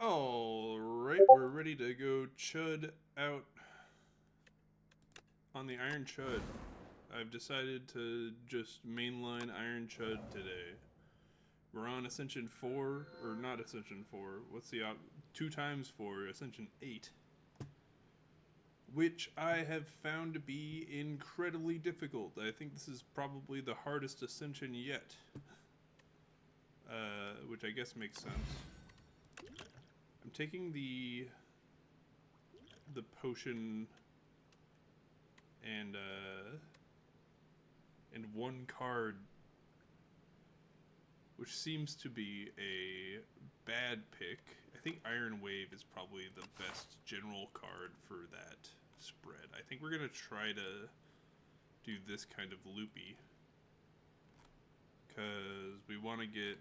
Alright, we're ready to go chud out on the Iron Chud. I've decided to just mainline Iron Chud today. We're on Ascension 4, or not Ascension 4, what's the 2 times 4, Ascension 8. Which I have found to be incredibly difficult. I think this is probably the hardest Ascension yet. Which I guess makes sense. I'm taking the potion and one card, which seems to be a bad pick. I think Iron Wave is probably the best general card for that spread. I think we're gonna try to do this kind of loopy, because we want to get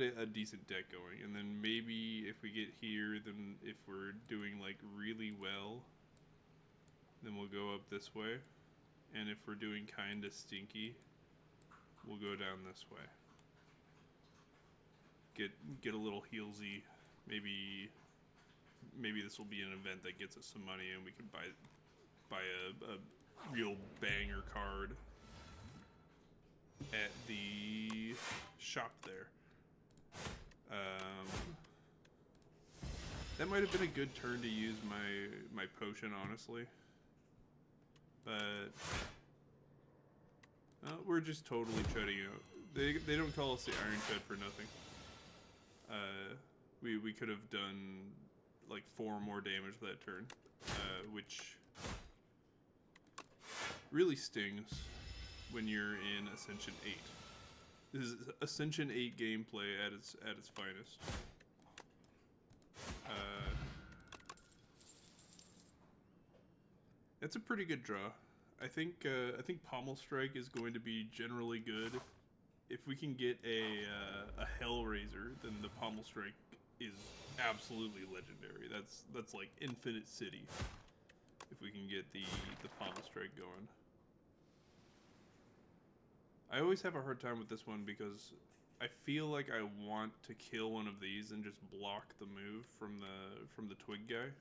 a decent deck going, and then maybe if we get here, then if we're doing like really well, then we'll go up this way, and if we're doing kinda stinky, we'll go down this way. Get a little healsy. Maybe this will be an event that gets us some money, and we can buy a real banger card at the shop there. That might have been a good turn to use my potion, honestly. But we're just totally chudding out. They don't call us the Iron Chud for nothing. We could have done like 4 more damage that turn, which really stings when you're in Ascension 8. This is Ascension 8 gameplay at its finest. That's a pretty good draw. I think Pommel Strike is going to be generally good. If we can get a Hellraiser, then the Pommel Strike is absolutely legendary. That's like Infinite City. If we can get the Pommel Strike going. I always have a hard time with this one because I feel like I want to kill one of these and just block the move from the Twig guy.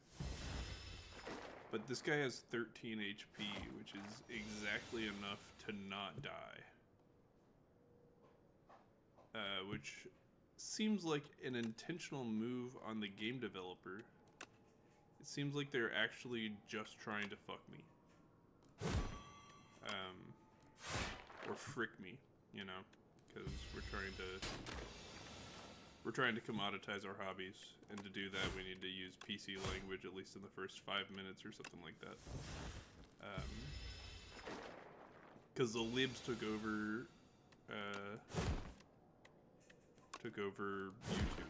But this guy has 13 HP, which is exactly enough to not die. Which seems like an intentional move on the game developer. It seems like they're actually just trying to fuck me. Or frick me, you know, because we're trying to commoditize our hobbies, and to do that we need to use PC language at least in the first 5 minutes or something like that. Because the libs took over YouTube.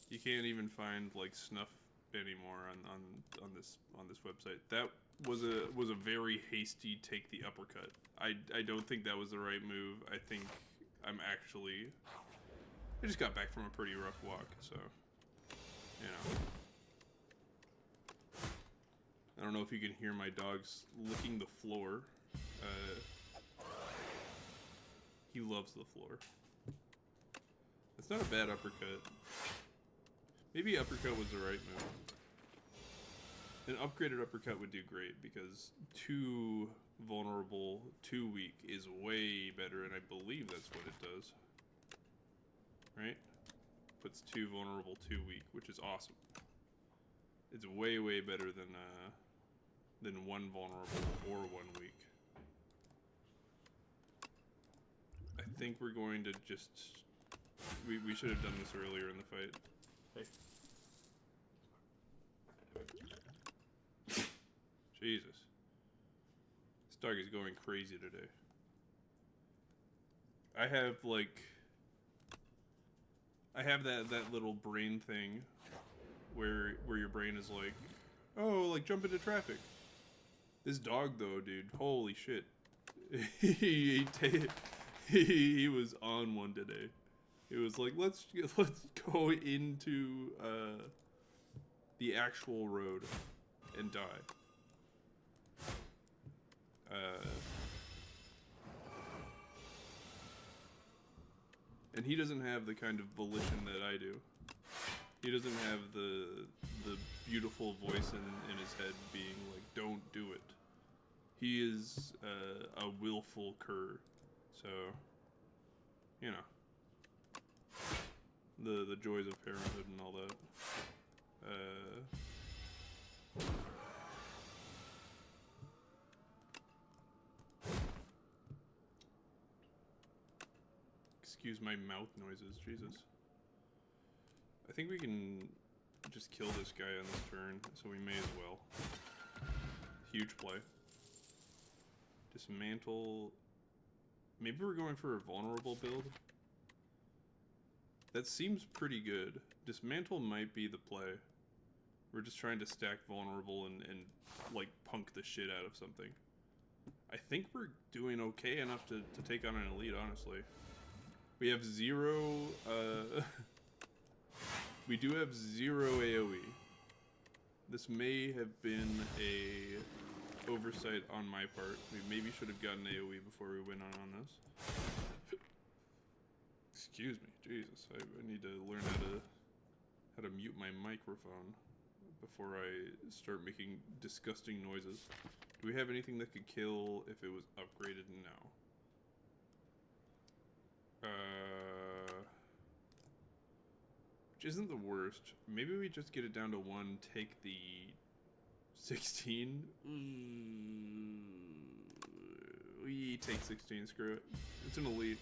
You can't even find like snuff anymore on this website. That was a very hasty take the uppercut. I don't think that was the right move. I think I just got back from a pretty rough walk, so you know. I don't know if you can hear my dogs licking the floor. He loves the floor. It's not a bad uppercut. Maybe uppercut was the right move. An upgraded uppercut would do great, because 2 vulnerable, 2 weak is way better, and I believe that's what it does. Right? Puts 2 vulnerable, 2 weak, which is awesome. It's way, way better than 1 vulnerable or 1 weak. I think we're going to just... We should have done this earlier in the fight. Hey. Jesus. This dog is going crazy today. I have that little brain thing where your brain is like, oh, like jump into traffic. This dog though, dude, holy shit. He was on one today. It was like, let's go into the actual road and die. And he doesn't have the kind of volition that I do. He doesn't have the beautiful voice in his head being like, don't do it. He is a willful cur. So, you know. The joys of parenthood and all that. Excuse my mouth noises, Jesus. I think we can just kill this guy on this turn, so we may as well. Huge play. Dismantle. Maybe we're going for a vulnerable build. That seems pretty good. Dismantle might be the play. We're just trying to stack vulnerable and like punk the shit out of something. I think we're doing okay enough to take on an elite, honestly. We have 0, we do have 0 AoE. This may have been a oversight on my part. We maybe should have gotten AoE before we went on this. Excuse me, Jesus. I need to learn how to mute my microphone before I start making disgusting noises. Do we have anything that could kill if it was upgraded? No. Which isn't the worst. Maybe we just get it down to 1, take the 16. We take 16, screw it. It's an elite.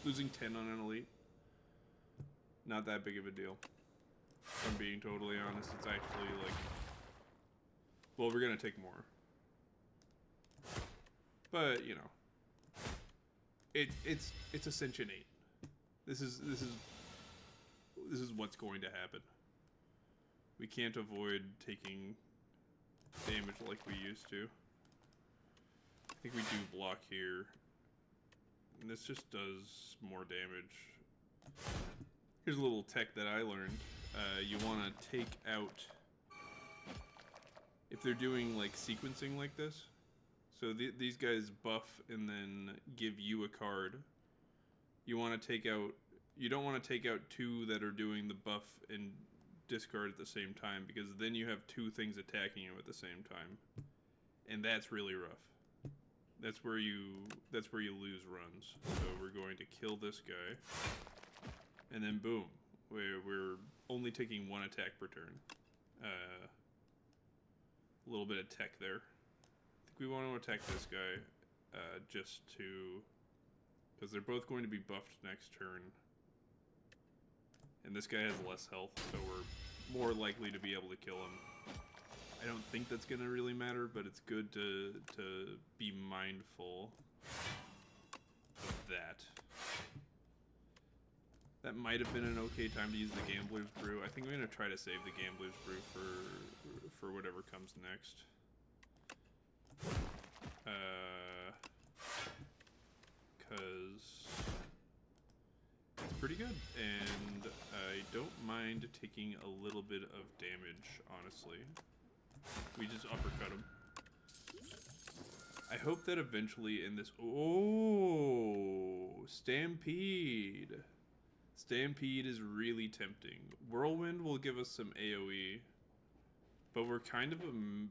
Losing 10 on an elite. Not that big of a deal. If I'm being totally honest, it's actually like... Well, we're gonna take more. But, you know. It's Ascension 8. This is what's going to happen. We can't avoid taking damage like we used to. I think we do block here. And this just does more damage. Here's a little tech that I learned. You want to take out... If they're doing like sequencing like this, so these guys buff and then give you a card. You want to take out... You don't want to take out 2 that are doing the buff and discard at the same time, because then you have 2 things attacking you at the same time. And that's really rough. That's where you lose runs. So we're going to kill this guy. And then boom. We're only taking 1 attack per turn. A little bit of tech there. I think we want to attack this guy just to... Because they're both going to be buffed next turn. And this guy has less health, so we're more likely to be able to kill him. I don't think that's going to really matter, but it's good to be mindful of that. That might have been an okay time to use the Gambler's Brew. I think I'm going to try to save the Gambler's Brew for whatever comes next. Because it's pretty good, and I don't mind taking a little bit of damage, honestly. We just uppercut him. I hope that eventually in this... Oh! Stampede! Stampede is really tempting. Whirlwind will give us some AoE, but we're kind of an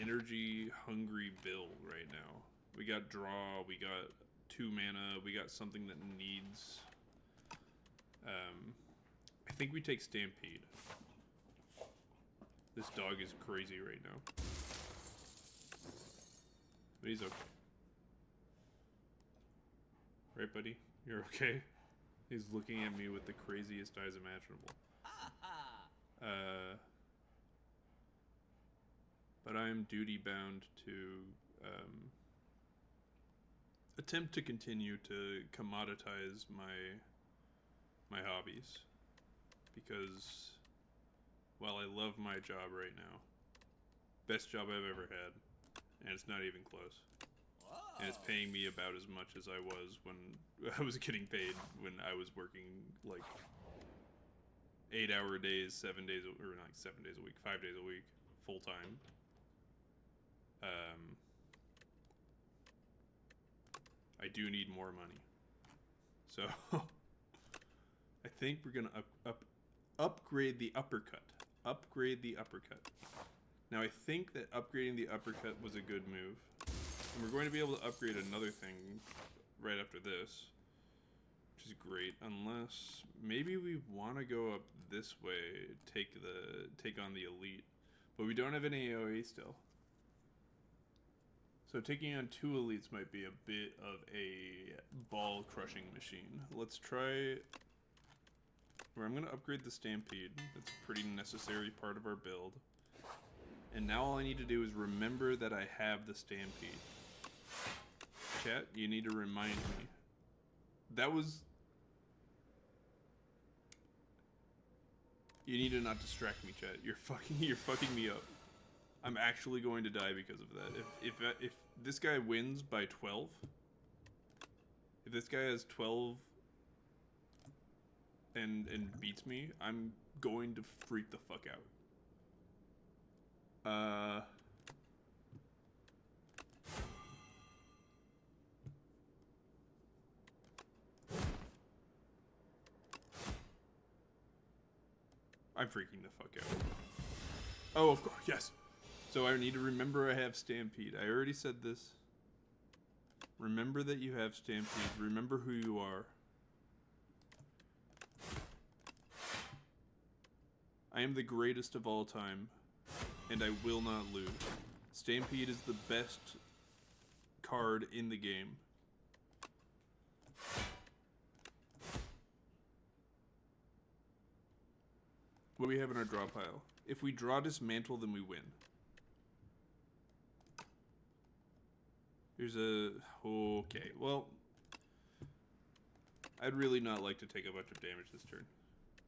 energy-hungry build right now. We got draw, we got 2 mana, we got something that needs... I think we take Stampede. This dog is crazy right now. But he's okay. Right, buddy? You're okay? He's looking at me with the craziest eyes imaginable. But I am duty-bound to attempt to continue to commoditize my hobbies. Because while I love my job right now, best job I've ever had, and it's not even close. And it's paying me about as much as I was when I was getting paid when I was working like 8-hour days, 7 days, or not 7 days a week, 5 days a week, full time. I do need more money. So I think we're gonna upgrade the uppercut. Upgrade the uppercut. Now I think that upgrading the uppercut was a good move. And we're going to be able to upgrade another thing right after this, which is great, unless maybe we want to go up this way, take on the elite, but we don't have any AoE still. So taking on 2 elites might be a bit of a ball crushing machine. Let's try. Where I'm going to upgrade the Stampede. That's a pretty necessary part of our build. And now all I need to do is remember that I have the Stampede. Chat, you need to remind me. That was... You need to not distract me, chat. You're fucking me up. I'm actually going to die because of that. If this guy wins by 12... If this guy has 12... and beats me, I'm going to freak the fuck out. I'm freaking the fuck out. Oh, of course, yes. So I need to remember I have Stampede. I already said this. Remember that you have Stampede. Remember who you are. I am the greatest of all time, and I will not lose. Stampede is the best card in the game. What do we have in our draw pile? If we draw Dismantle, then we win. There's a... Okay, well... I'd really not like to take a bunch of damage this turn.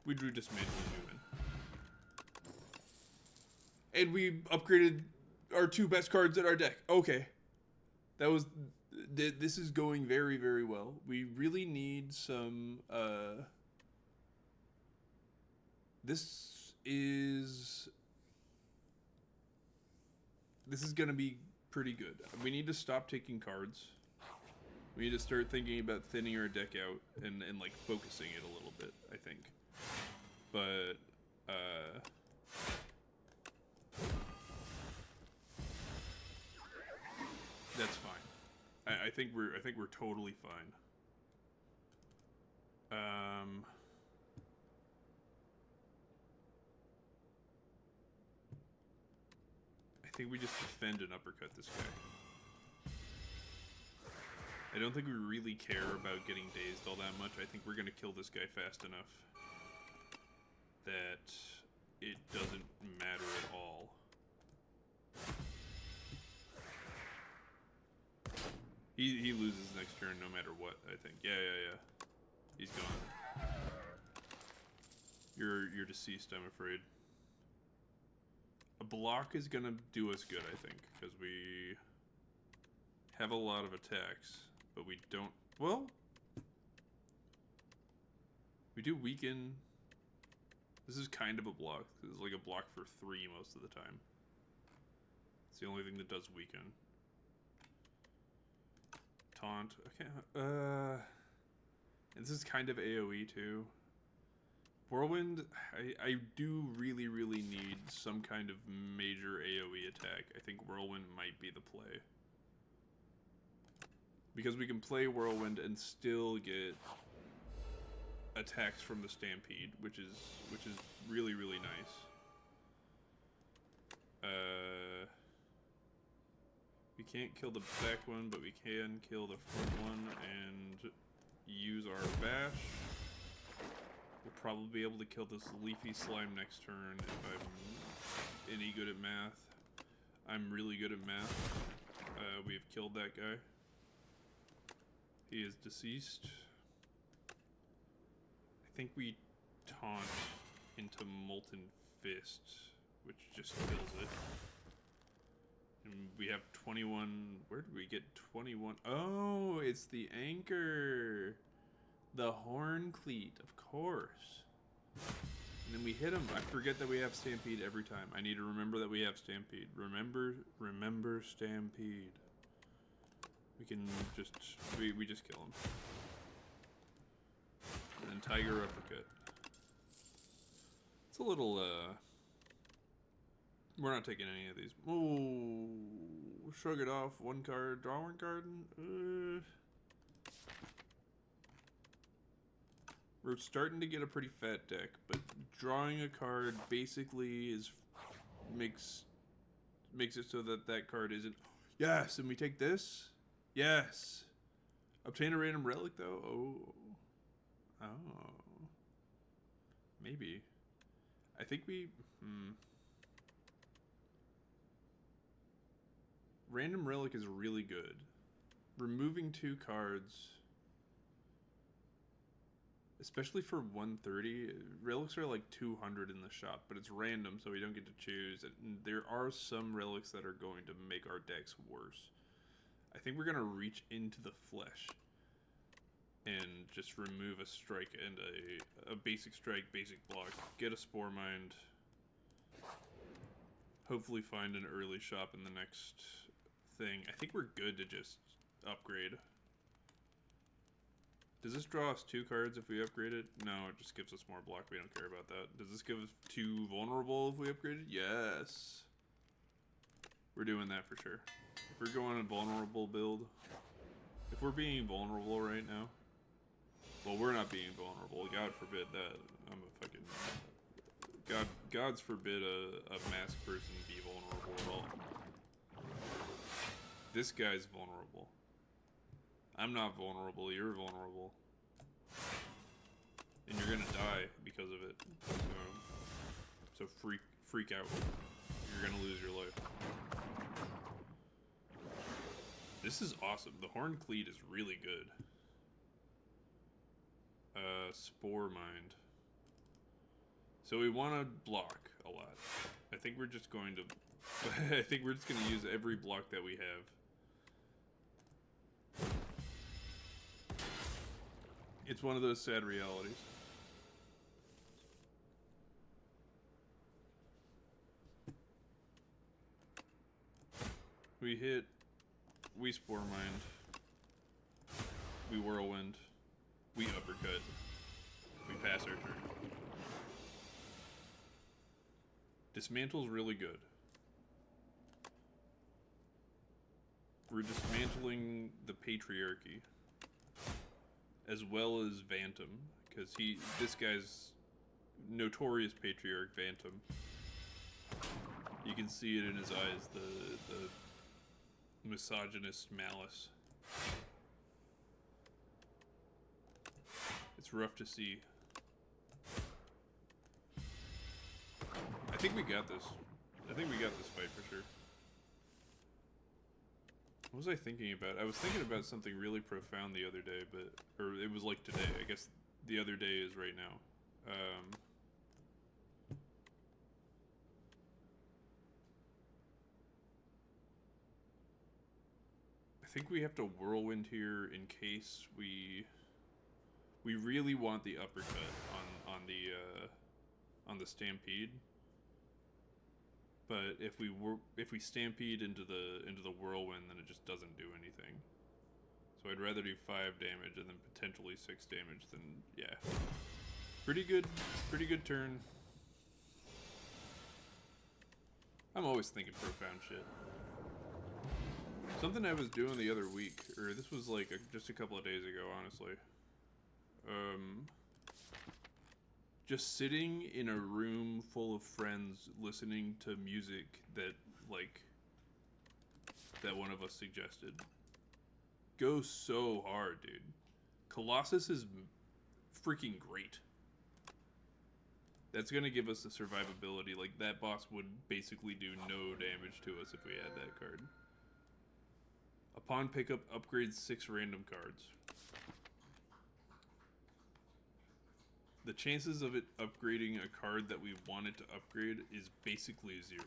We drew Dismantle and we win. And we upgraded our 2 best cards in our deck. Okay. That was... This is going very, very well. We really need some... This is gonna be pretty good. We need to stop taking cards. We need to start thinking about thinning our deck out and like focusing it a little bit, I think. But that's fine. I think we're totally fine. I think we just defend and uppercut this guy. I don't think we really care about getting dazed all that much. I think we're gonna kill this guy fast enough that it doesn't matter at all. He loses next turn no matter what, I think. Yeah. He's gone. You're deceased, I'm afraid. A block is gonna do us good, I think, because we have a lot of attacks, but we don't... Well, we do weaken. This is kind of a block. This is like a block for 3 most of the time. It's the only thing that does weaken. Taunt. Okay. And this is kind of AoE too. Whirlwind, I do really, really need some kind of major AoE attack. I think Whirlwind might be the play. Because we can play Whirlwind and still get attacks from the Stampede, which is really, really nice. We can't kill the back one, but we can kill the front one and use our bash. We'll probably be able to kill this leafy slime next turn if I'm any good at math. I'm really good at math. We have killed that guy. He is deceased. I think we taunt into Molten Fist, which just kills it. And we have 21... Where did we get 21? Oh, it's the anchor! The Horn Cleat, of course. And then we hit him. I forget that we have Stampede every time. I need to remember that we have Stampede. Remember Stampede. We can just... We just kill him. and Tiger Uppercut. It's a little, we're not taking any of these. Oh, shrug it off. One card, draw one card. We're starting to get a pretty fat deck, but drawing a card basically makes it so that that card isn't. Yes, and we take this. Yes. Obtain a random relic though. Oh. Maybe. I think we. Random relic is really good. Removing 2 cards, especially for 130, relics are like 200 in the shop, but it's random, so we don't get to choose. And there are some relics that are going to make our decks worse. I think we're gonna reach into the flesh and just remove a strike and a basic strike, basic block, get a Spore Mind, hopefully find an early shop in the next thing. I think we're good to just upgrade. Does this draw us 2 cards if we upgrade it? No, it just gives us more block. We don't care about that. Does this give us 2 vulnerable if we upgrade it? Yes. We're doing that for sure. If we're going a vulnerable build, if we're being vulnerable right now, well, we're not being vulnerable. God forbid that. I'm a fucking... God's forbid a masked person be vulnerable at all. This guy's vulnerable. I'm not vulnerable, you're vulnerable. And you're gonna die because of it. So freak out. You're gonna lose your life. This is awesome. The Horn Cleat is really good. Spore Mind. So we want to block a lot. I think we're just going to... I think we're just going to use every block that we have. It's one of those sad realities. We hit, we Spore Mind, we Whirlwind, we Uppercut, we pass our turn. Dismantle's really good. We're dismantling the Patriarchy, as well as Vantum, because this guy's notorious Patriarch, Vantum. You can see it in his eyes, the misogynist malice. It's rough to see. I think we got this. I think we got this fight for sure. What was I thinking about? I was thinking about something really profound the other day, or it was like today. I guess the other day is right now. I think we have to Whirlwind here in case we really want the uppercut on the Stampede. But if we Stampede into the Whirlwind, then it just doesn't do anything. So I'd rather do 5 damage and then potentially 6 damage than, yeah. Pretty good turn. I'm always thinking profound shit. Something I was doing the other week, or this was like just a couple of days ago, honestly. Just sitting in a room full of friends listening to music that one of us suggested. Goes so hard, dude. Colossus is freaking great. That's gonna give us the survivability. Like, that boss would basically do no damage to us if we had that card. Upon pickup, upgrade 6 random cards. The chances of it upgrading a card that we want it to upgrade is basically 0.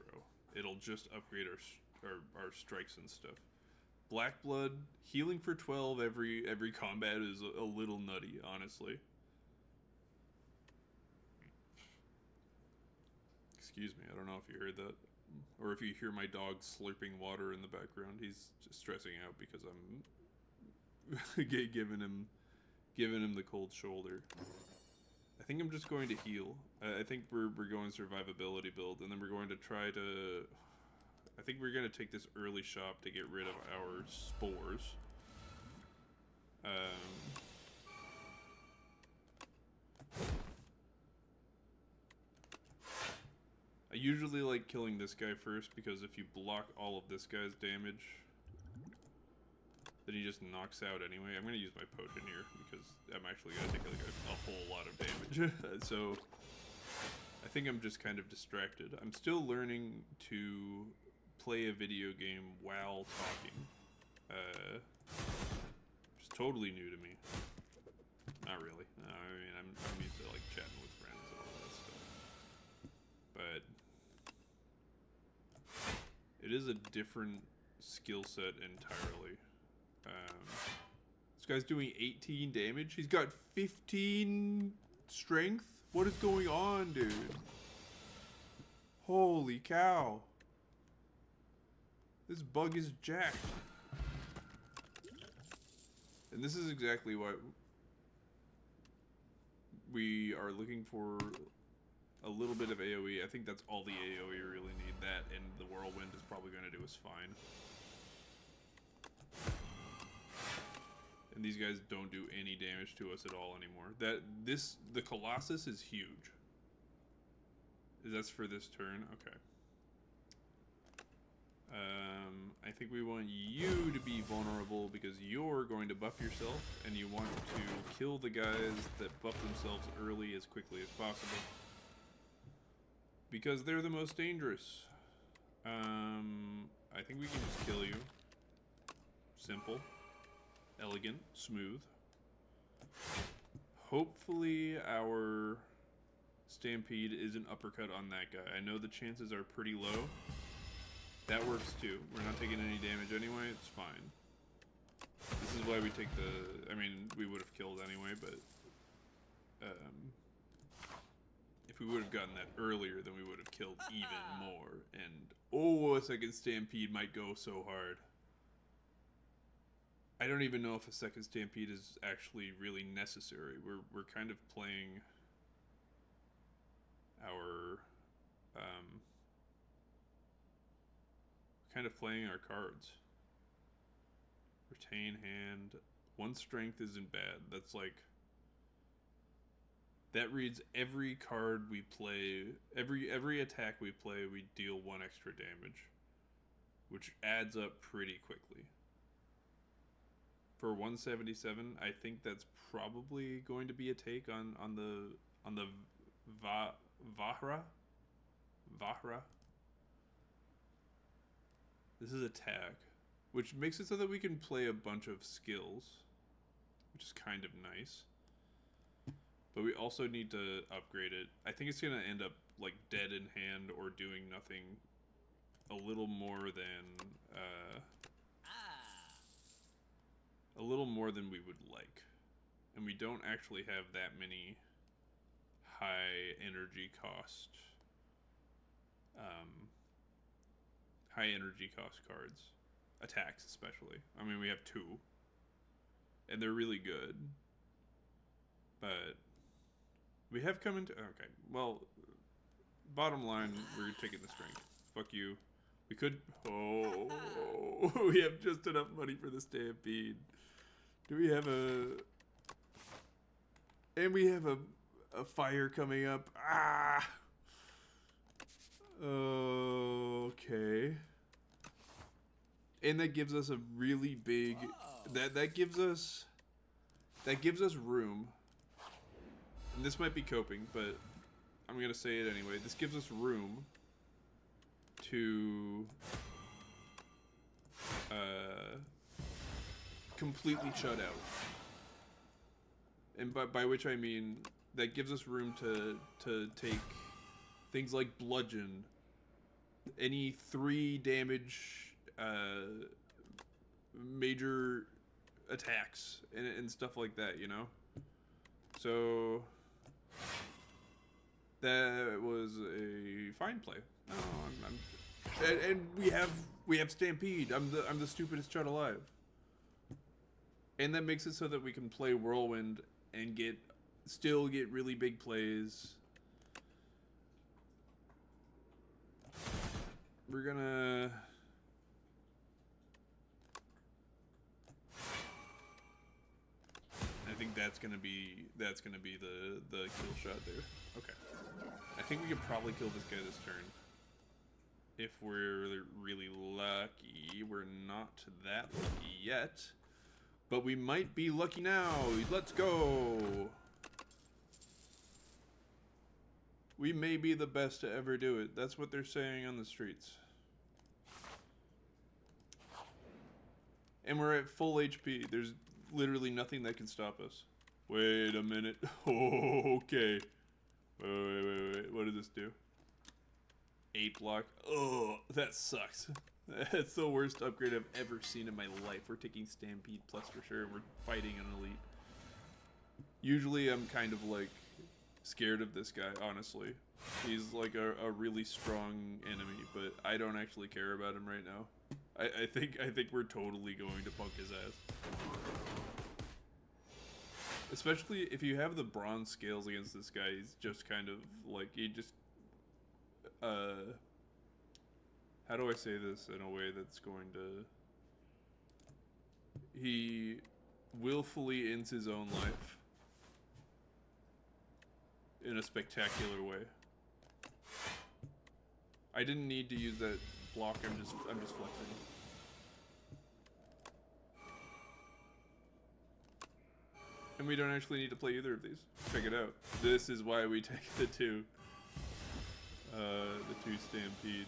It'll just upgrade our strikes and stuff. Black Blood, healing for 12 every combat is a little nutty, honestly. Excuse me, I don't know if you heard that. Or if you hear my dog slurping water in the background, he's just stressing out because I'm giving him the cold shoulder. I think I'm just going to heal. I think we're going survivability build, and then we're going to try to... I think we're going to take this early shop to get rid of our spores. I usually like killing this guy first, because if you block all of this guy's damage, then he just knocks out anyway. I'm going to use my potion here, because I'm actually going to take like a whole lot of damage. So, I think I'm just kind of distracted. I'm still learning to play a video game while talking. It's totally new to me. Not really. No, I mean, I'm used to like chatting with friends and all that stuff. But it is a different skill set entirely. This guy's doing 18 damage. He's got 15 strength. What is going on, dude? Holy cow. This bug is jacked. And this is exactly what we are looking for. A little bit of AoE. I think that's all the AoE we really need. That and the whirlwind is probably going to do us fine. And these guys don't do any damage to us at all anymore. The Colossus is huge. That's for this turn? Okay. I think we want you to be vulnerable because you're going to buff yourself and you want to kill the guys that buff themselves early as quickly as possible. Because they're the most dangerous. I think we can just kill you. Simple. Elegant. Smooth. Hopefully our Stampede is an uppercut on that guy. I know the chances are pretty low. That works too. We're not taking any damage anyway. It's fine. This is why we take the... I mean, we would have killed anyway, but... if we would have gotten that earlier, then we would have killed even more. And, oh, a second Stampede might go so hard. I don't even know if a second Stampede is actually really necessary. We're kind of playing our... our cards. Retain hand. One strength isn't bad. That's like... That reads every card we play, every attack we play, we deal 1 extra damage, which adds up pretty quickly. For 177, I think that's probably going to be a take on the Vahra. This is attack, which makes it so that we can play a bunch of skills, which is kind of nice. But we also need to upgrade it. I think it's going to end up like dead in hand or doing nothing a little more than we would like. And we don't actually have that many high energy cost cards. Attacks especially. I mean, we have 2. And they're really good. But we have come into... Okay, well, bottom line, we're taking the strength. Fuck you. We could... Oh, we have just enough money for the Stampede. Do we have a... And we have a fire coming up. Ah! Okay. And that gives us a really big... That gives us room. And this might be coping, but I'm going to say it anyway. This gives us room to completely shut out. And by which I mean that gives us room to take things like bludgeon, any 3 damage major attacks and stuff like that, you know? So that was a fine play. No, and we have Stampede. I'm the stupidest Chud alive. And that makes it so that we can play Whirlwind and get still get really big plays. We're gonna... I think that's gonna be the kill shot there. Okay. I think we could probably kill this guy this turn. If we're really lucky. We're not that lucky yet. But we might be lucky now. Let's go. We may be the best to ever do it. That's what they're saying on the streets. And we're at full HP. There's literally nothing that can stop us. Wait a minute. Oh, okay. Wait. What did this do? 8 block. Oh, that sucks. That's the worst upgrade I've ever seen in my life. We're taking Stampede Plus for sure, and we're fighting an elite. Usually I'm kind of like scared of this guy, honestly. He's like a really strong enemy, but I don't actually care about him right now. I think we're totally going to punk his ass. Especially if you have the bronze scales against this guy, he's just kind of like, he just how do I say this in a way that's going to... He willfully ends his own life in a spectacular way. I didn't need to use that block, I'm just flexing. And we don't actually need to play either of these. Check it out. This is why we take the two Stampede.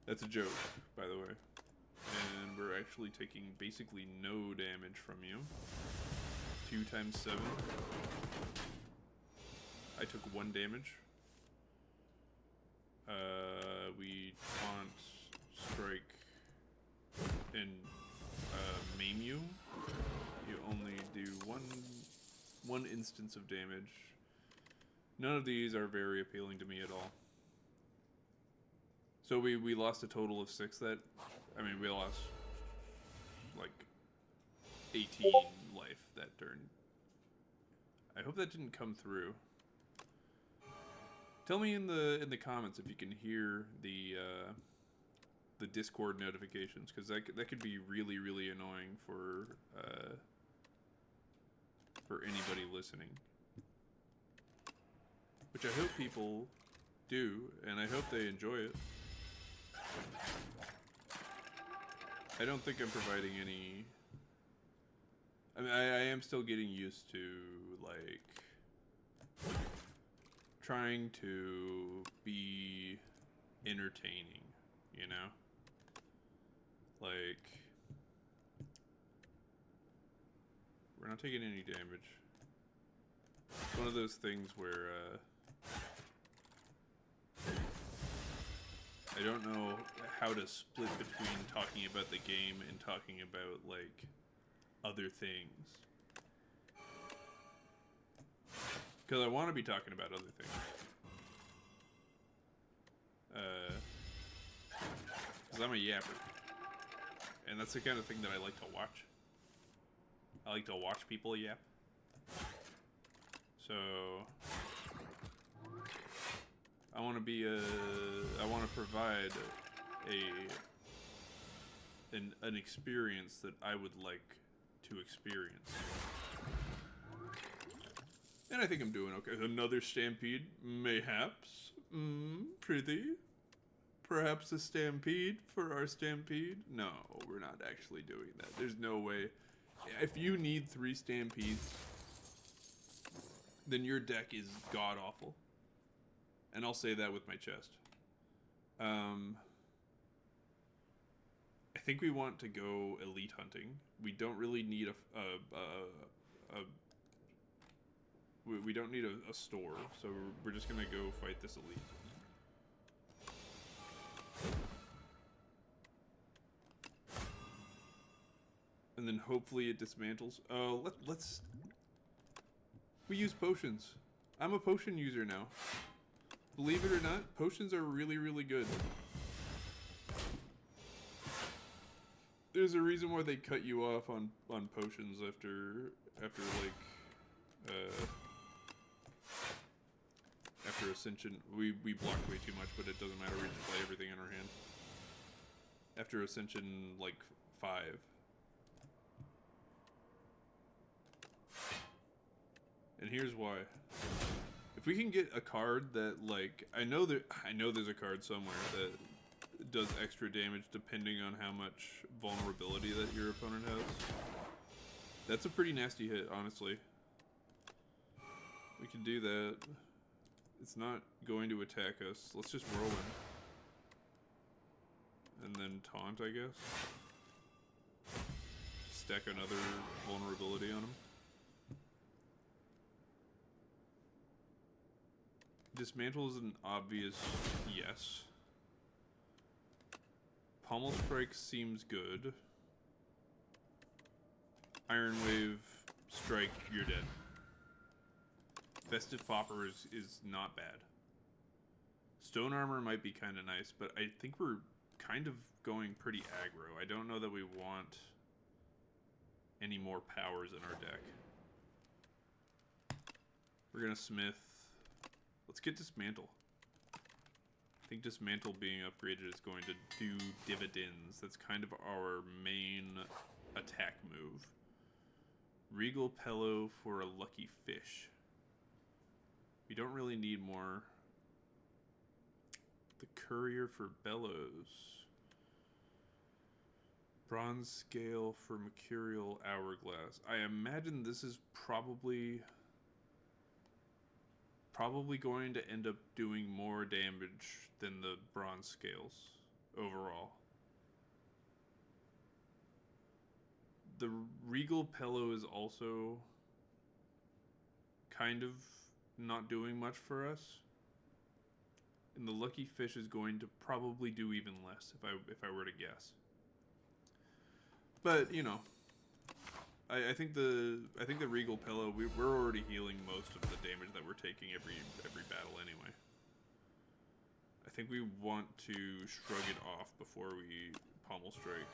That's a joke, by the way. And we're actually taking basically no damage from you. 2 times 7. I took 1 damage. We taunt, strike, and maim you. You only do one instance of damage. None of these are very appealing to me at all. So we lost a total of 6 that... I mean, we lost like 18 life that turn. I hope that didn't come through. Tell me in the comments if you can hear the Discord notifications, because that could be really annoying for anybody listening. Which I hope people do, and I hope they enjoy it. I don't think I'm providing any... I mean, I am still getting used to, like, trying to be entertaining, you know? Like, we're not taking any damage. It's one of those things where, I don't know how to split between talking about the game and talking about, like, other things. Because I want to be talking about other things. Because I'm a yapper. And that's the kind of thing that I like to watch. I like to watch people yap. So... I want to be I want to provide an experience that I would like to experience. And I think I'm doing okay. Another Stampede, mayhaps. Pretty. Perhaps a Stampede for our Stampede? No, we're not actually doing that. There's no way. If you need 3 Stampedes, then your deck is god-awful. And I'll say that with my chest. I think we want to go elite hunting. We don't really need we don't need a store, so we're just gonna go fight this elite. And then hopefully it dismantles. Oh, let's... We use potions. I'm a potion user now. Believe it or not, potions are really good. There's a reason why they cut you off on potions after like Ascension, we blocked way too much, but it doesn't matter. We just play everything in our hand. After Ascension, like 5. And here's why. If we can get a card that, like, I know there's a card somewhere that does extra damage depending on how much vulnerability that your opponent has. That's a pretty nasty hit, honestly. We can do that. It's not going to attack us. Let's just roll in. And then taunt, I guess. Stack another vulnerability on him. Dismantle is an obvious yes. Pommel Strike seems good. Iron Wave, Strike, you're dead. Festive Fopper is not bad. Stone Armor might be kind of nice, but I think we're kind of going pretty aggro. I don't know that we want any more powers in our deck. We're gonna Smith. Let's get Dismantle. I think Dismantle being upgraded is going to do dividends. That's kind of our main attack move. Regal Pillow for a Lucky Fish. We don't really need more. The Courier for Bellows. Bronze Scale for Mercurial Hourglass. I imagine this is probably going to end up doing more damage than the Bronze Scales overall. The Regal Pillow is also kind of not doing much for us. And the Lucky Fish is going to probably do even less if I were to guess. But, you know, I think the Regal Pillow, we're already healing most of the damage that we're taking every battle anyway. I think we want to shrug it off before we Pommel Strike.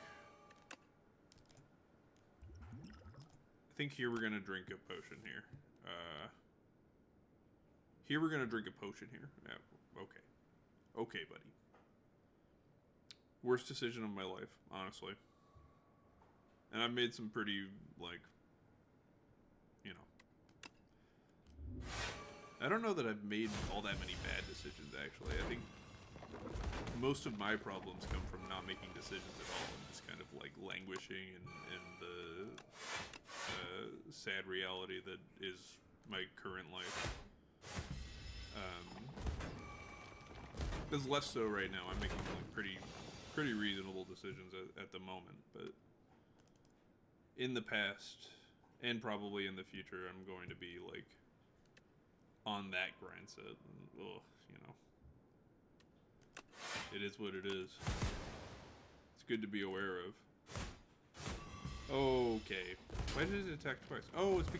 I think here we're gonna drink a potion here. Here we're gonna drink a potion here. Yeah, okay. Okay, buddy. Worst decision of my life, honestly. And I've made some pretty, like, you know. I don't know that I've made all that many bad decisions, actually. I think most of my problems come from not making decisions at all and just kind of, like, languishing in the sad reality that is my current life. It's less so right now. I'm making, like, pretty reasonable decisions at the moment, but in the past, and probably in the future, I'm going to be, like, on that grind set. And, ugh, you know. It is what it is. It's good to be aware of. Okay. Why did it attack twice? Oh, it's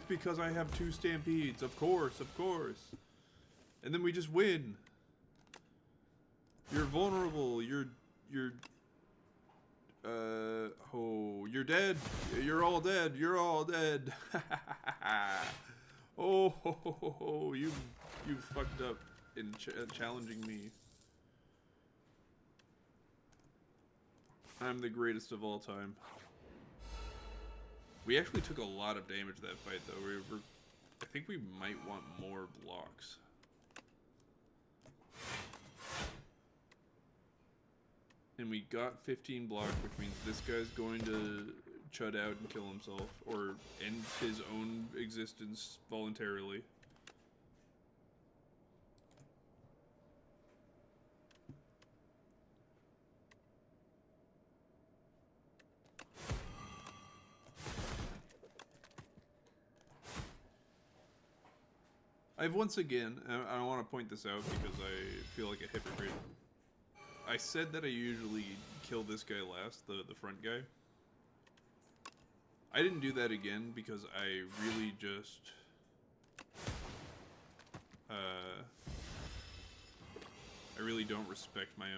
because I have 2 Stampedes. Of course. And then we just win. You're vulnerable. You're dead. You're all dead. Oh, you fucked up in challenging me. I'm the greatest of all time. We actually took a lot of damage that fight, though. I think we might want more blocks. And we got 15 block, which means this guy's going to chud out and kill himself, or end his own existence voluntarily. I've once again, I want to point this out because I feel like a hypocrite. I said that I usually kill this guy last, the front guy. I didn't do that again because I really just I really don't respect my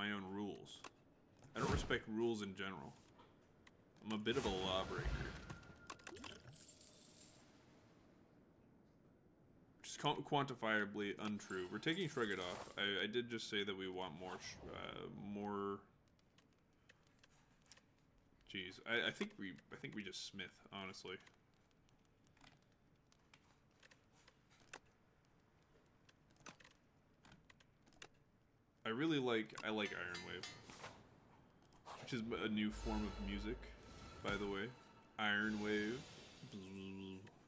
own rules. I don't respect rules in general. I'm a bit of a lawbreaker. quantifiably untrue. We're taking Shrug It Off. I did just say that we want more. Jeez, I think we just Smith, honestly. I like Iron Wave, which is a new form of music, by the way. Iron Wave.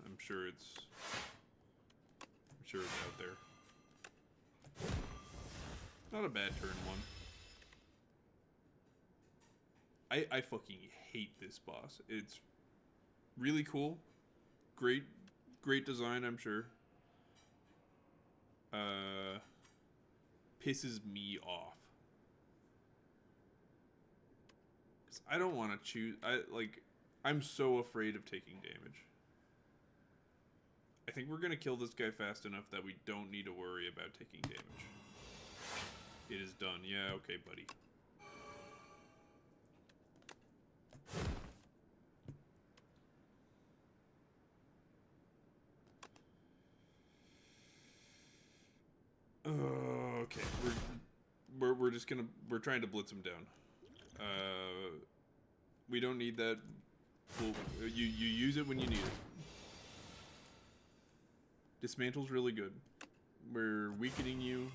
I'm sure it's out there. Not a bad turn one. I fucking hate this boss. It's really cool. Great design, I'm sure. Pisses me off. 'Cause I don't want to choose. I'm so afraid of taking damage. I think we're gonna kill this guy fast enough that we don't need to worry about taking damage. It is done. Yeah, okay, buddy. Okay, we're just gonna trying to blitz him down. We don't need that. Well, you use it when you need it. Dismantle's really good. We're weakening you.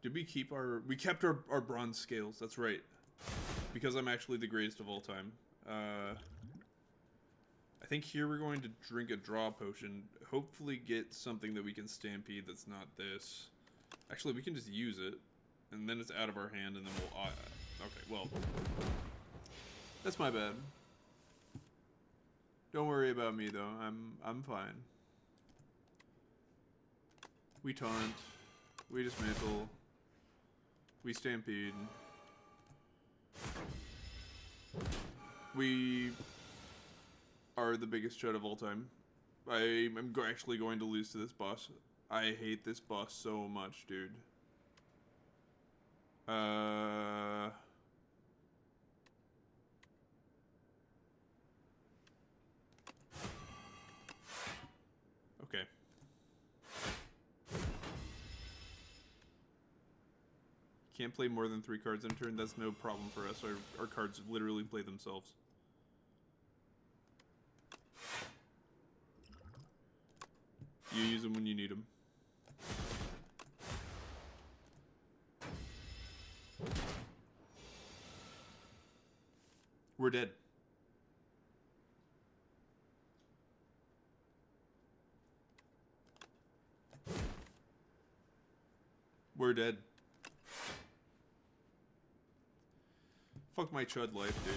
Did we keep our... We kept our bronze scales, that's right. Because I'm actually the greatest of all time. I think here we're going to drink a draw potion. Hopefully get something that we can stampede that's not this. Actually, we can just use it. And then it's out of our hand and then we'll... okay, well... That's my bad. Don't worry about me though. I'm fine. We taunt. We dismantle. We stampede. We are the biggest Chud of all time. I am actually going to lose to this boss. I hate this boss so much, dude. Okay. Can't play more than 3 cards in a turn. That's no problem for us. Our cards literally play themselves. You use them when you need them. We're dead. We're dead. Fuck my Chud life, dude.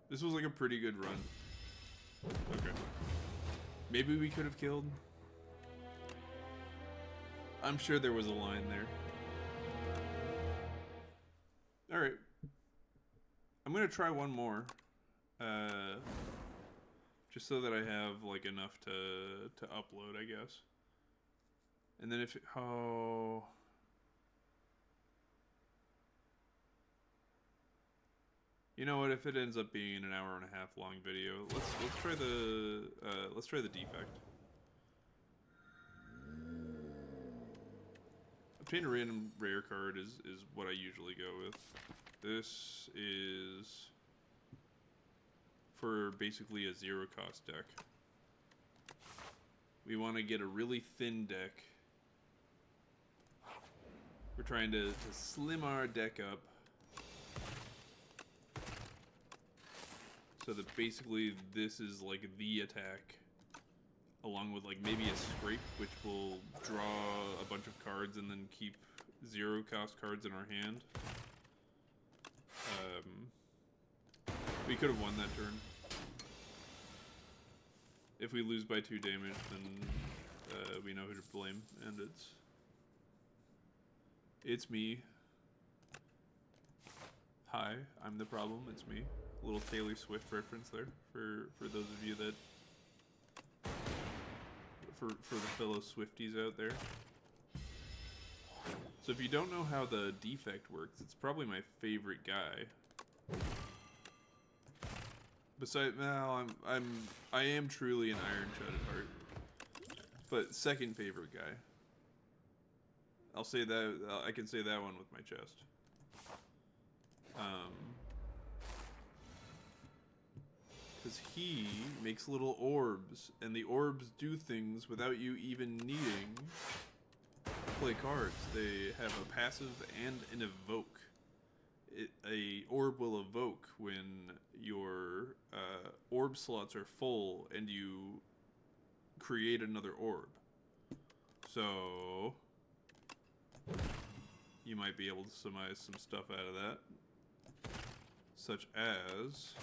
This was like a pretty good run. Okay. Maybe we could have killed. I'm sure there was a line there. Alright. I'm gonna try one more. Just so that I have like enough to upload, I guess. And then if oh, you know what? If it ends up being an hour and a half long video, let's try the defect. Obtain a random rare card is what I usually go with. This is for basically a 0-cost deck. We want to get a really thin deck. We're trying to slim our deck up so that basically this is like the attack, along with like maybe a scrape, which will draw a bunch of cards and then keep 0-cost cards in our hand. We could have won that turn. If we lose by 2 damage, then we know who to blame, and it's me. Hi, I'm the problem. It's me. A little Taylor Swift reference there for those of you that for the fellow Swifties out there. So if you don't know how the defect works, it's probably my favorite guy. Besides, now I am truly an Iron Chud at heart, but second favorite guy. I'll say that I can say that one with my chest. Because he makes little orbs, and the orbs do things without you even needing to play cards. They have a passive and an evoke. A orb will evoke when your orb slots are full and you create another orb. So you might be able to surmise some stuff out of that, such as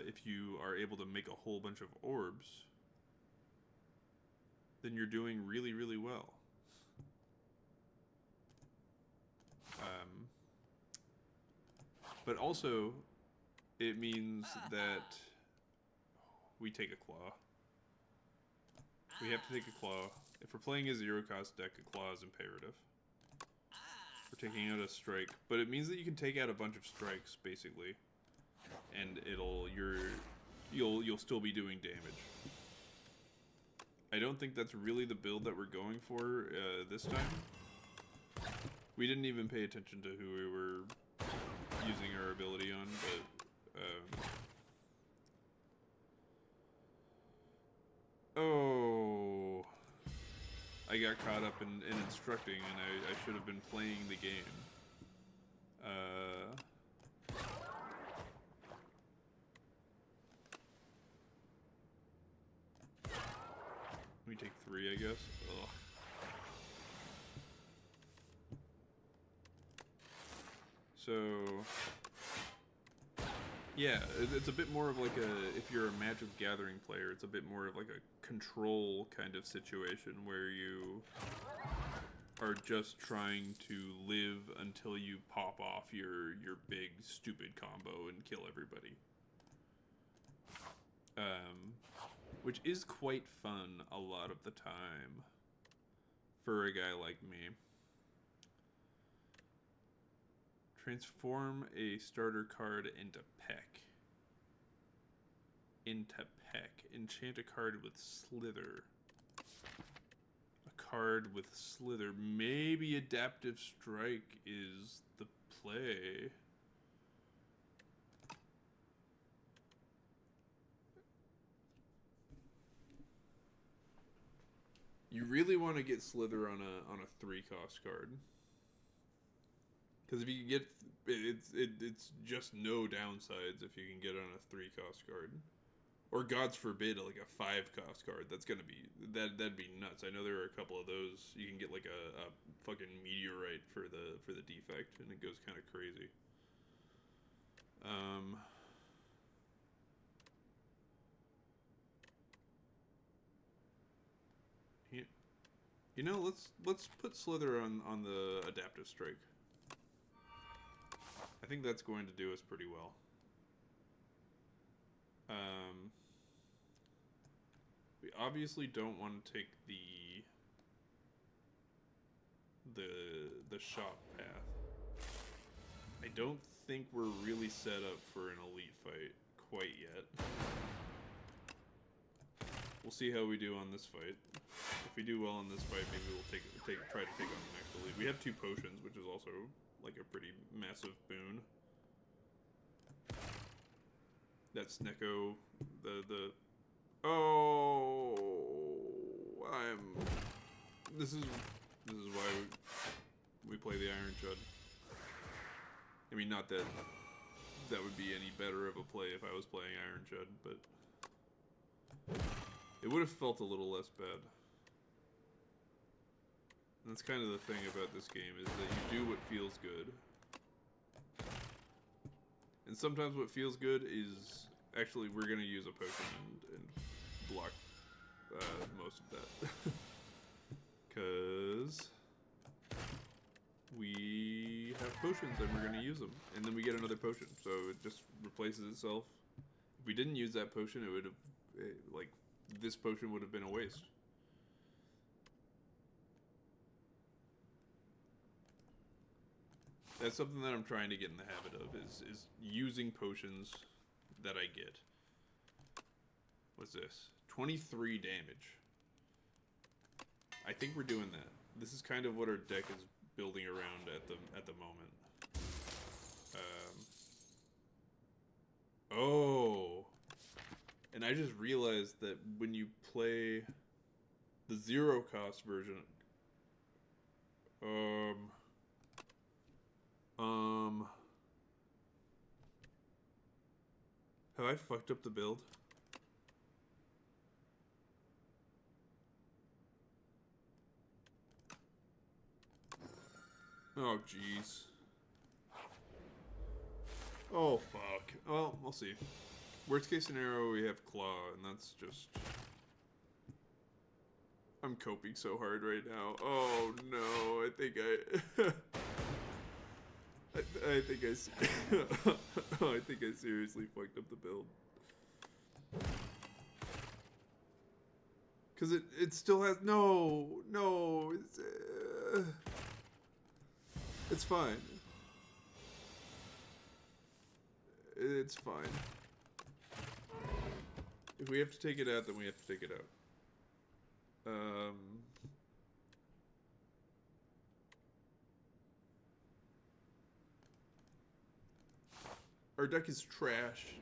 if you are able to make a whole bunch of orbs, then you're doing really, really well. But also, it means that we take a claw. We have to take a claw. If we're playing a zero-cost deck, a claw is imperative. We're taking out a strike, but it means that you can take out a bunch of strikes, basically, and you'll still be doing damage. I don't think that's really the build that we're going for this time. We didn't even pay attention to who we were using our ability on, but oh, I got caught up in instructing, and I should have been playing the game. Let me take 3, I guess. Ugh. So, yeah, it's a bit more of like if you're a Magic the Gathering player, it's a bit more of like a control kind of situation where you are just trying to live until you pop off your big stupid combo and kill everybody. Which is quite fun a lot of the time for a guy like me. Transform a starter card into Peck. Enchant a card with Slither. A card with Slither. Maybe Adaptive Strike is the play. You really want to get Slither on a 3-cost card. Because if you can get it's just no downsides if you can get on a 3-cost card, or God's forbid like a 5-cost card. That's gonna be that'd be nuts. I know there are a couple of those. You can get like a fucking meteorite for the defect, and it goes kind of crazy. You know, let's put Slither on the Adaptive Strike. I think that's going to do us pretty well. We obviously don't want to take the shop path. I don't think we're really set up for an elite fight quite yet. We'll see how we do on this fight. If we do well in this fight, maybe we'll try to take on the next elite. We have 2 potions, which is also like a pretty massive boon. That's Neko, the oh, this is why we play the Iron Chud. I mean, not that would be any better of a play if I was playing Iron Chud, but it would have felt a little less bad. And that's kind of the thing about this game, is that you do what feels good. And sometimes what feels good is actually we're going to use a potion and block most of that. Because we have potions and we're going to use them. And then we get another potion. So it just replaces itself. If we didn't use that potion, it would have, like, this potion would have been a waste. That's something that I'm trying to get in the habit of, is using potions that I get. What's this? 23 damage. I think we're doing that. This is kind of what our deck is building around at the moment. Oh. And I just realized that when you play the 0 cost version, have I fucked up the build? Oh, jeez. Oh, fuck. Well, we'll see. Worst case scenario, we have Claw, and that's just... I'm coping so hard right now. Oh, no. I think I think I think I seriously fucked up the build. Because it still has... No. It's fine. It's fine. If we have to take it out, then we have to take it out. Our deck is trash.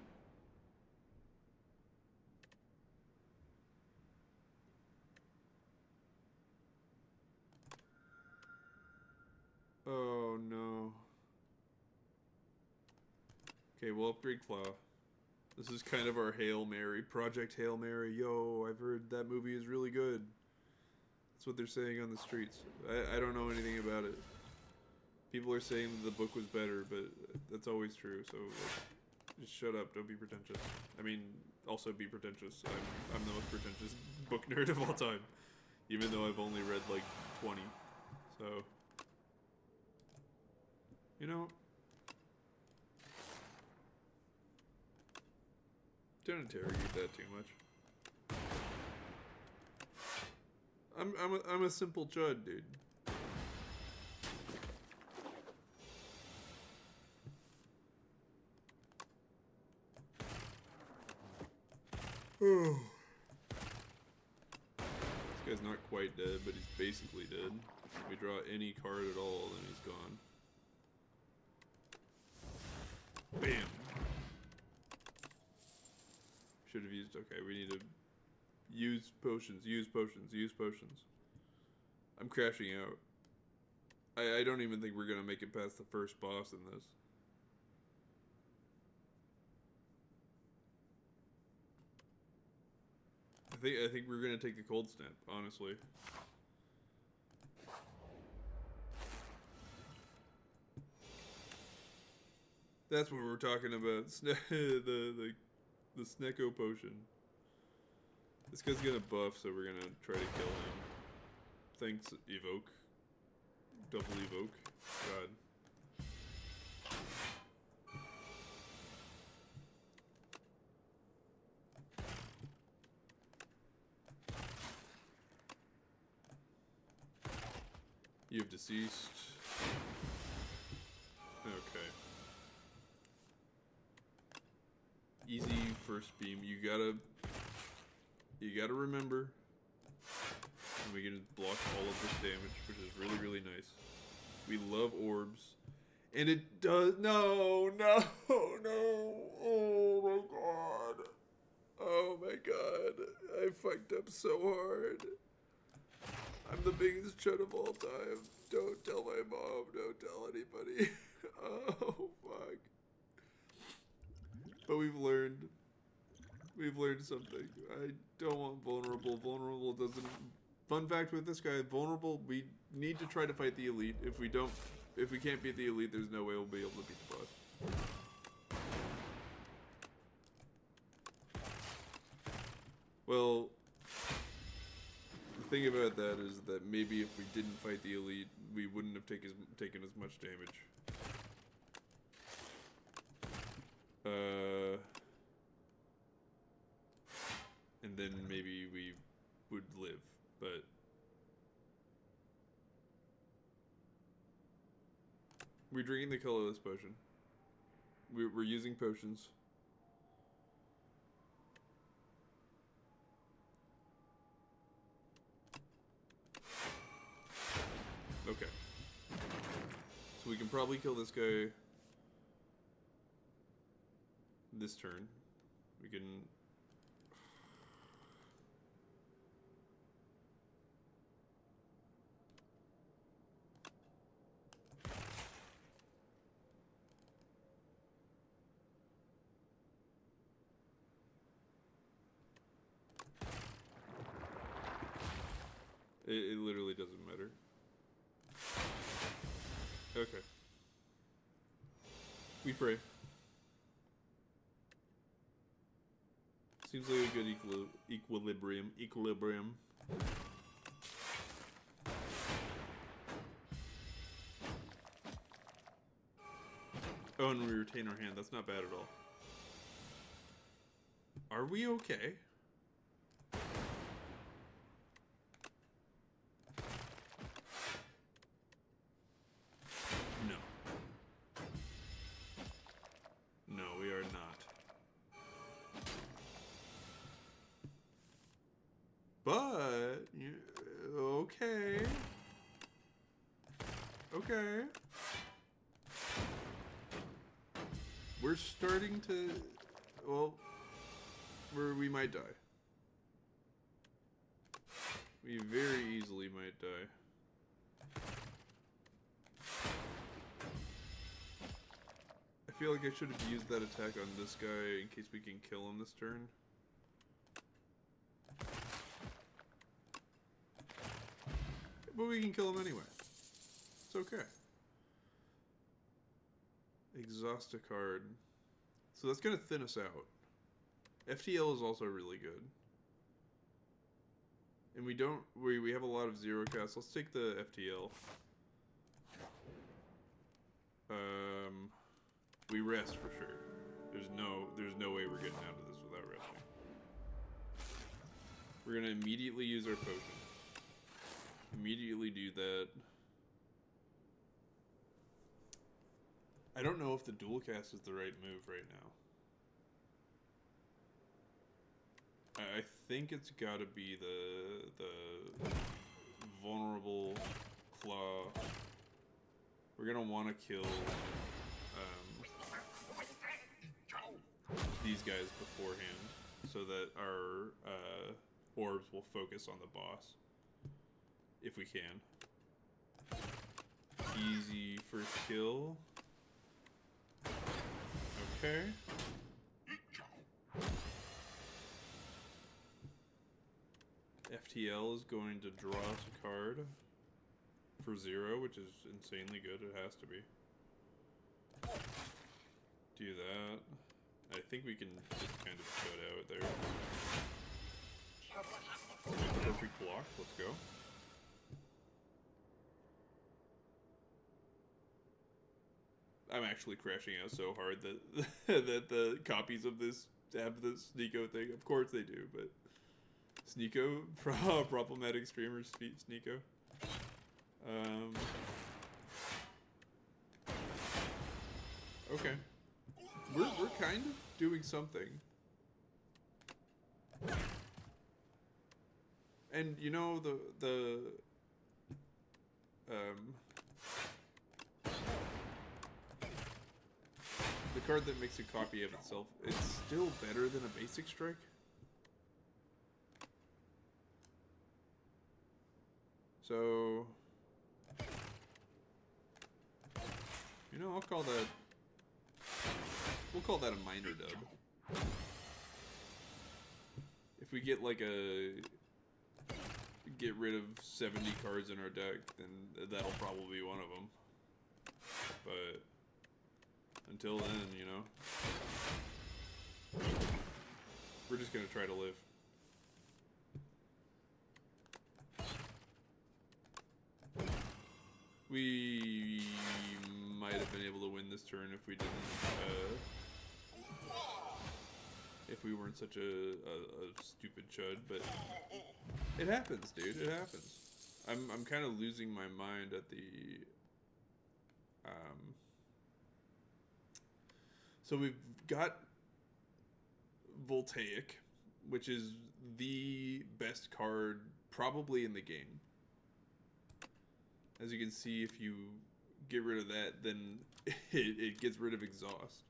Oh no. Okay, we'll upgrade Claw. This is kind of our Hail Mary, Project Hail Mary. Yo, I've heard that movie is really good. That's what they're saying on the streets. I don't know anything about it. People are saying that the book was better, but that's always true, so like, just shut up, don't be pretentious. I mean, also be pretentious. I'm the most pretentious book nerd of all time. Even though I've only read like 20. So, you know, don't interrogate that too much. I'm a simple Chud, dude. Oh. This guy's not quite dead, but he's basically dead. If we draw any card at all, then he's gone. Bam! Should have used... Okay, we need to use potions, use potions, use potions. I'm crashing out. I don't even think we're gonna make it past the first boss in this. I think we're gonna take the cold snap, honestly. That's what we're talking about. The Snecko potion. This guy's gonna buff, so we're gonna try to kill him. Thanks, evoke. Double evoke. God. You have deceased. Okay. Easy first beam. You gotta remember. And we can block all of this damage, which is really, really nice. We love orbs. And it does... No! Oh my god. Oh my god. I fucked up so hard. I'm the biggest Chud of all time. Don't tell my mom. Don't tell anybody. Oh, fuck. But we've learned. We've learned something. I don't want vulnerable. Vulnerable doesn't... Fun fact with this guy, vulnerable, we need to try to fight the elite. If we can't beat the elite, there's no way we'll be able to beat the boss. Well... The thing about that is that maybe if we didn't fight the elite, we wouldn't have taken as much damage. And then maybe we would live, but We're drinking the colorless potion. We're using potions. Okay. So we can probably kill this guy this turn. We can... It literally doesn't matter. Okay. We pray. Seems like a good equilibrium. Oh, and we retain our hand. That's not bad at all. Are we okay? No. No, we are not. But, okay. Okay. We're starting to, well, we might die. We very easily might die. I feel like I should have used that attack on this guy in case we can kill him this turn. But we can kill him anyway. It's okay. Exhaust a card. So that's going to thin us out. FTL is also really good. And we have a lot of zero casts. Let's take the FTL. We rest for sure. There's no way we're getting out of this without resting. We're going to immediately use our potion. Immediately do that. I don't know if the dual cast is the right move right now. I think it's got to be the vulnerable claw. We're gonna want to kill these guys beforehand, so that our orbs will focus on the boss, if we can. Easy first kill. Okay. FTL is going to draw us a card for 0, which is insanely good. It has to be. Do that. I think we can just kind of shut out there. Perfect block. Let's go. I'm actually crashing out so hard that that the copies of this have the Sneeko thing. Of course they do, but Sneeko, problematic streamers, Sneeko. Okay, we're kind of doing something, and you know the card that makes a copy of itself, it's still better than a basic strike. So, you know, we'll call that a minor dub. If we get like get rid of 70 cards in our deck, then that'll probably be one of them. But until then, you know, we're just gonna try to live. We might have been able to win this turn if we didn't, if we weren't such a stupid chud, but it happens, dude. It happens. I'm kind of losing my mind at the So we've got Voltaic, which is the best card probably in the game. As you can see, if you get rid of that, then it gets rid of Exhaust.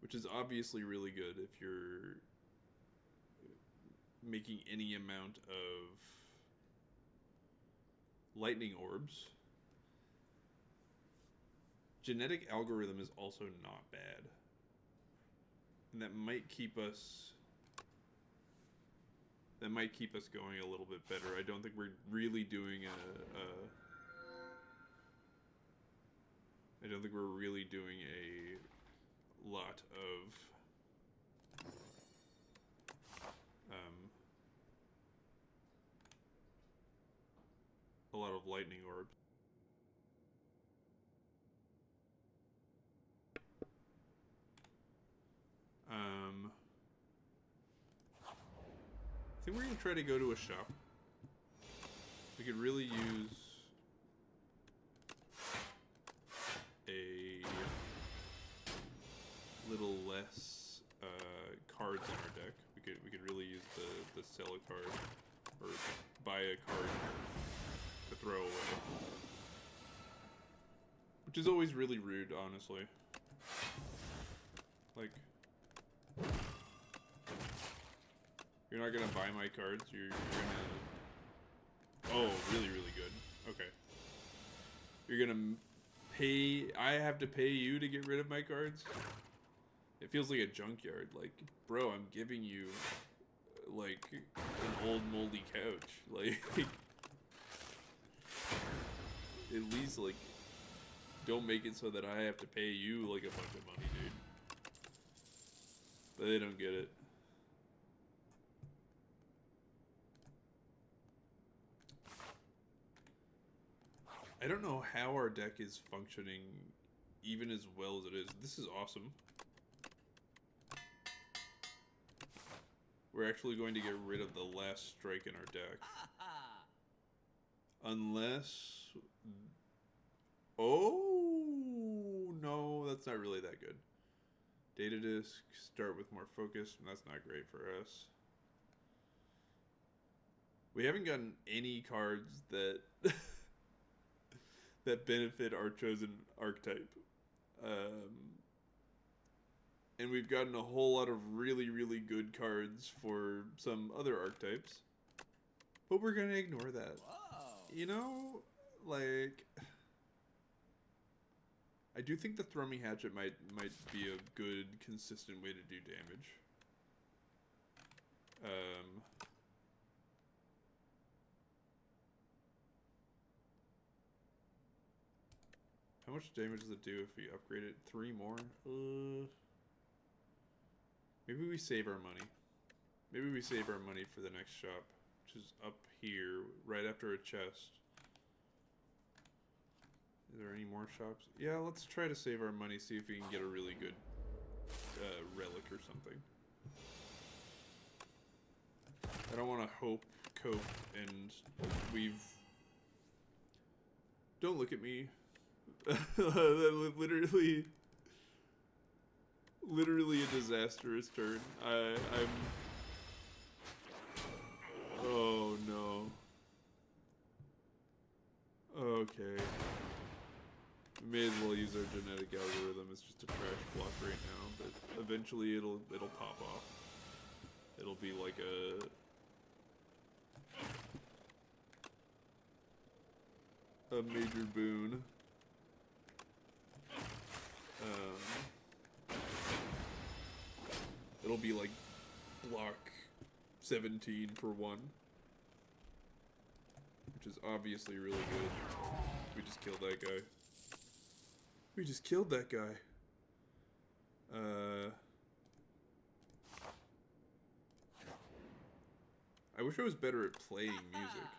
Which is obviously really good if you're making any amount of lightning orbs. Genetic Algorithm is also not bad. And that might keep us going a little bit better. I don't think we're really doing I don't think we're really doing a lot of lightning orbs. I think we're gonna try to go to a shop. We could really use a little less cards in our deck. We could really use the sell a card or buy a card to throw away, which is always really rude, honestly. Like, you're not gonna buy my cards. You're gonna. Oh, really, really good. Okay. You're gonna pay. I have to pay you to get rid of my cards. It feels like a junkyard. Like, bro, I'm giving you like an old moldy couch. Like, at least like, don't make it so that I have to pay you like a bunch of money, dude. But they don't get it. I don't know how our deck is functioning even as well as it is. This is awesome. We're actually going to get rid of the last strike in our deck. Unless... Oh, no, that's not really that good. Data disk, start with more focus. That's not great for us. We haven't gotten any cards that... that benefit our chosen archetype. And we've gotten a whole lot of really, really good cards for some other archetypes. But we're gonna ignore that. Whoa. You know, like... I do think the Thrumming Hatchet might be a good, consistent way to do damage. How much damage does it do if we upgrade it? 3 more? Maybe we save our money. Maybe we save our money for the next shop, which is up here, right after a chest. Is there any more shops? Yeah, let's try to save our money, see if we can get a really good relic or something. I don't want to hope, cope, and we've... Don't look at me. literally a disastrous turn. I'm... Oh no. Okay. We may as well use our genetic algorithm. It's just a trash block right now, but eventually it'll pop off. It'll be like a major boon. It'll be like block 17 for 1, which is obviously really good. We just killed that guy. We just killed that guy. I wish I was better at playing music,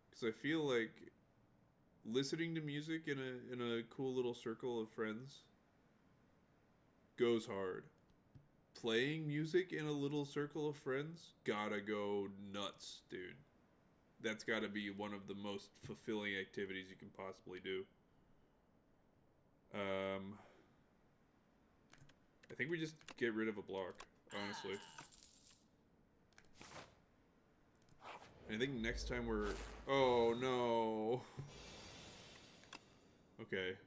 because I feel like listening to music in a cool little circle of friends goes hard. Playing music in a little circle of friends gotta go nuts, dude. That's gotta be one of the most fulfilling activities you can possibly do. I think we just get rid of a block, honestly. I think next time we're... Oh, no. Okay.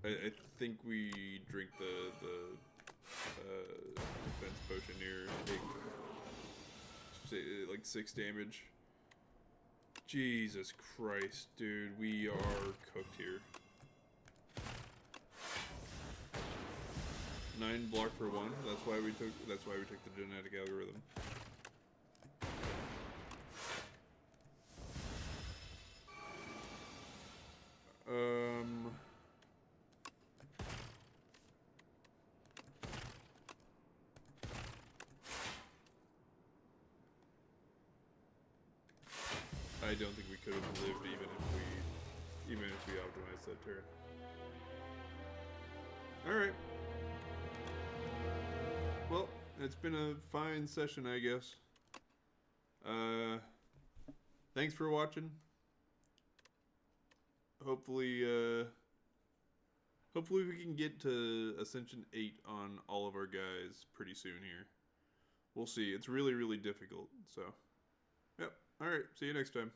I think we drink the defense potion here. Take, like 6 damage. Jesus Christ, dude. We are cooked here. 9 block for 1. That's why we took the genetic algorithm. I don't think we could have lived even if we optimized that turn. Alright. Well, it's been a fine session, I guess. Thanks for watching. Hopefully we can get to Ascension 8 on all of our guys pretty soon here. We'll see. It's really, really difficult, so. Yep. Alright, see you next time.